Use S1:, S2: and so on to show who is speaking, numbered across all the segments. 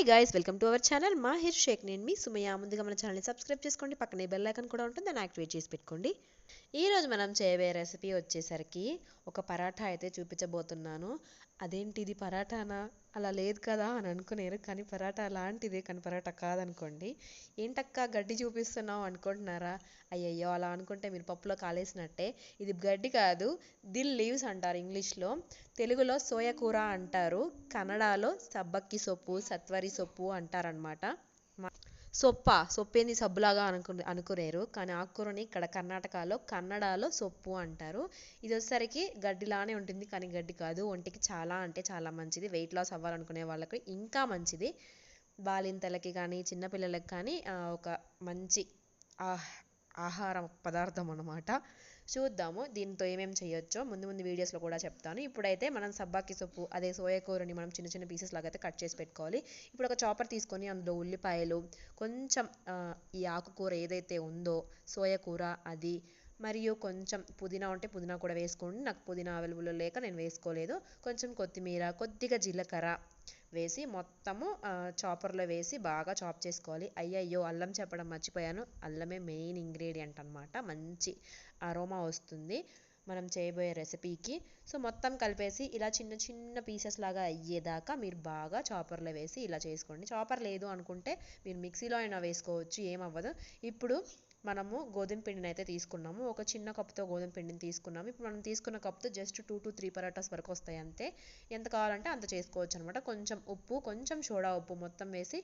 S1: Hi guys, welcome to our channel Mahir Sheikh. నేను మీ Sumayya. ముందుగా మన ఛానల్ని సబ్స్క్రైబ్ చేసుకోండి, పక్కనే బెల్ ఐకాన్ కూడా ఉంటుంది, దాన్ని యాక్టివేట్ చేసి పెట్టుకోండి. ఈరోజు మనం చేయబోయే రెసిపీ వచ్చేసరికి ఒక పరాఠా అయితే చూపించబోతున్నాను. అదేంటిది పరాఠానా, అలా లేదు కదా అని అనుకునేరు, కానీ పరాఠా లాంటిదే, కానీ పరాఠా కాదనుకోండి. ఏంటక్క గడ్డి చూపిస్తున్నావు అనుకుంటున్నారా? అయ్యయ్యో, అలా అనుకుంటే మీరు పప్పులో కాలేసినట్టే. ఇది గడ్డి కాదు, దిల్ లీవ్స్ అంటారు ఇంగ్లీష్లో. తెలుగులో సోయా కూర అంటారు, కన్నడలో సబ్బక్కి సొప్పు, సత్వరి సొప్పు అంటారనమాట. సొప్పేంది సబ్బులాగా అనుకునేరు, కానీ ఆకుకూరని ఇక్కడ కన్నడలో సొప్పు అంటారు. ఇది వచ్చేసరికి గడ్డిలానే ఉంటుంది, కానీ గడ్డి కాదు. ఒంటికి చాలా అంటే చాలా మంచిది. వెయిట్ లాస్ అవ్వాలనుకునే వాళ్ళకి ఇంకా మంచిది. బాలింతలకి కానీ చిన్నపిల్లలకి కానీ ఒక మంచి ఆహార పదార్థం అన్నమాట. చూద్దాము దీంతో ఏమేమి చేయొచ్చో ముందు వీడియోస్లో కూడా చెప్తాను. ఇప్పుడైతే మనం సబ్బాకి సొప్పు, అదే సోయా కూరని మనం చిన్న చిన్న పీసెస్ లాగా అయితే కట్ చేసి పెట్టుకోవాలి. ఇప్పుడు ఒక చాపర్ తీసుకొని అందులో ఉల్లిపాయలు, కొంచెం ఈ ఆకుకూర ఏదైతే ఉందో సోయా కూర అది, మరియు కొంచెం పుదీనా ఉంటే పుదీనా కూడా వేసుకోండి. నాకు పుదీనా అవైలబుల్ లేక నేను వేసుకోలేదు. కొంచెం కొత్తిమీర, కొద్దిగా జీలకర్ర వేసి మొత్తము చాపర్లో వేసి బాగా చాప్ చేసుకోవాలి. అయ్యయ్యో, అల్లం చెప్పడం మర్చిపోయాను. అల్లమే మెయిన్ ఇంగ్రీడియంట్ అనమాట. మంచి అరోమా వస్తుంది మనం చేయబోయే రెసిపీకి. సో మొత్తం కలిపేసి ఇలా చిన్న చిన్న పీసెస్ లాగా అయ్యేదాకా మీరు బాగా చాపర్లో వేసి ఇలా చేసుకోండి. చాపర్ లేదు అనుకుంటే మీరు మిక్సీలో అయినా వేసుకోవచ్చు, ఏమవ్వదు. ఇప్పుడు మనము గోధుమ పిండిని అయితే తీసుకున్నాము. ఒక చిన్న కప్తో గోధుమ పిండిని తీసుకున్నాము. ఇప్పుడు మనం తీసుకున్న కప్తో జస్ట్ 2 to 3 పరాటాస్ వరకు వస్తాయి అంతే. ఎంత కావాలంటే అంత చేసుకోవచ్చు అనమాట. కొంచెం ఉప్పు, కొంచెం సోడా ఉప్పు మొత్తం వేసి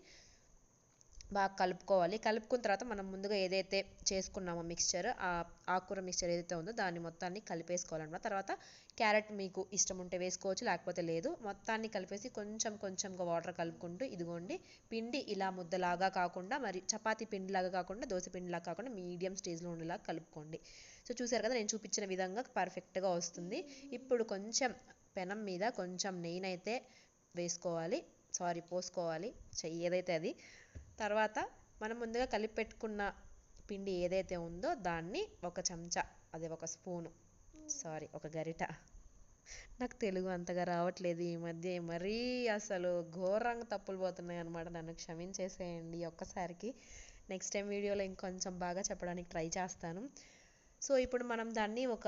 S1: బాగా కలుపుకోవాలి. కలుపుకున్న తర్వాత మనం ముందుగా ఏదైతే చేసుకున్నామో మిక్స్చర్, ఆకుకూర మిక్స్చర్ ఏదైతే ఉందో దాన్ని మొత్తాన్ని కలిపేసుకోవాలన్నమాట. తర్వాత క్యారెట్ మీకు ఇష్టం ఉంటే వేసుకోవచ్చు, లేకపోతే లేదు. మొత్తాన్ని కలిపేసి కొంచెంగా వాటర్ కలుపుకుంటూ, ఇదిగోండి పిండి ఇలా ముద్దలాగా కాకుండా, మరి చపాతీ పిండిలాగా కాకుండా, దోశ పిండిలాగా కాకుండా మీడియం స్టేజ్లో ఉండేలాగా కలుపుకోండి. సో చూసారు కదా, నేను చూపించిన విధంగా పర్ఫెక్ట్గా వస్తుంది. ఇప్పుడు కొంచెం పెనం మీద కొంచెం నెయ్యినైతే పోసుకోవాలి, ఏదైతే అది. తర్వాత మనం ముందుగా కలిపి పెట్టుకున్న పిండి ఏదైతే ఉందో దాన్ని ఒక చెంచా, అదే ఒక స్పూను, ఒక గరిట, నాకు తెలుగు అంతగా రావట్లేదు ఈ మధ్య, మరీ అసలు ఘోరంగా తప్పులు పోతున్నాయి అనమాట. నన్ను క్షమించేసేయండి ఒక్కసారికి. నెక్స్ట్ టైం వీడియోలో ఇంకొంచెం బాగా చెప్పడానికి ట్రై చేస్తాను. సో ఇప్పుడు మనం దాన్ని ఒక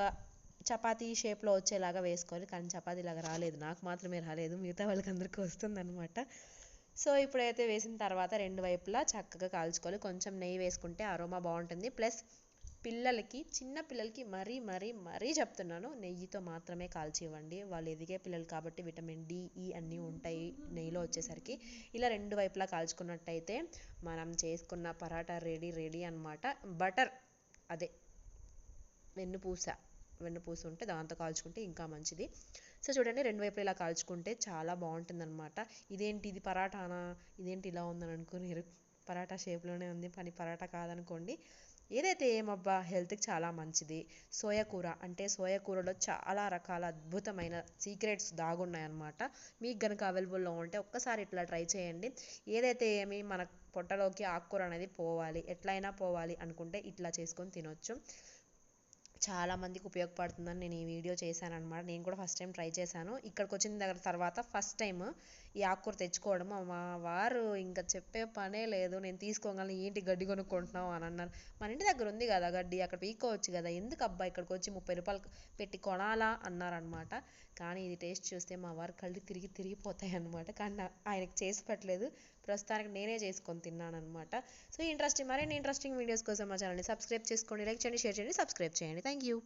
S1: చపాతీ షేప్లో వచ్చేలాగా వేసుకోవాలి, కానీ చపాతీలాగా రాలేదు, నాకు మాత్రమే రాలేదు, మిగతా వాళ్ళకి అందరికీ వస్తుందన్నమాట. సో ఇప్పుడైతే వేసిన తర్వాత రెండు వైపులా చక్కగా కాల్చుకోవాలి. కొంచెం నెయ్యి వేసుకుంటే అరోమా బాగుంటుంది. ప్లస్ చిన్న పిల్లలకి మరీ చెప్తున్నాను, నెయ్యితో మాత్రమే కాల్చి ఇవ్వండి. వాళ్ళు ఎదిగే పిల్లలు కాబట్టి విటమిన్ డి, ఈ అన్నీ ఉంటాయి నెయ్యిలో వచ్చేసరికి. ఇలా రెండు వైపులా కాల్చుకున్నట్టయితే మనం చేసుకున్న పరాటా రెడీ అనమాట. బటర్, అదే వెన్నుపూస ఉంటే దాంతో కాల్చుకుంటే ఇంకా మంచిది. సో చూడండి, రెండు వైపులు ఇలా కాల్చుకుంటే చాలా బాగుంటుంది అనమాట. ఇది పరాటానా, ఇదేంటి ఇలా ఉందని అనుకునేరు. పరాటా షేప్లోనే ఉంది, కానీ పరాటా కాదనుకోండి. ఏదైతే ఏమబ్బా, హెల్త్కి చాలా మంచిది. సోయా కూరలో చాలా రకాల అద్భుతమైన సీక్రెట్స్ దాగున్నాయన్నమాట. మీకు కనుక అవైలబుల్లో ఉంటే ఒక్కసారి ఇట్లా ట్రై చేయండి. ఏదైతే మన పొట్టలోకి ఆకుకూర అనేది పోవాలి, ఎట్లయినా పోవాలి అనుకుంటే ఇట్లా చేసుకొని తినొచ్చు. చాలా మందికి ఉపయోగపడుతుందని నేను ఈ వీడియో చేశాను అనమాట. నేను కూడా ఫస్ట్ టైం ట్రై చేశాను. ఇక్కడికి వచ్చిన తర్వాత ఫస్ట్ టైం ఈ ఆకుకూర తెచ్చుకోవడం. మా వారు ఇంకా చెప్పే పనే లేదు, నేను తీసుకోగలను, ఏంటి గడ్డి కొనుక్కుంటున్నావు అని అన్నారు. మన ఇంటి దగ్గర ఉంది కదా గడ్డి, అక్కడ పీక్కోవచ్చు కదా, ఎందుకు అబ్బా ఇక్కడికి వచ్చి 30 రూపాయలు పెట్టి కొనాలా అన్నారనమాట. కానీ ఇది టేస్ట్ చూస్తే మా వారు కళ్ళు తిరిగిపోతాయి అనమాట. కానీ ఆయనకు చేసి పెట్టలేదు, ప్రస్తుతానికి నేనే చేసుకొని తిన్నాను అనమాట. సో మరిన్ని ఇంట్రెస్టింగ్ వీడియోస్ కోసం మా ఛానల్ని సబ్స్క్రైబ్ చేసుకోండి, లైక్ చేయండి, షేర్ చేయండి, సబ్స్క్రైబ్ చేయండి. Thank you.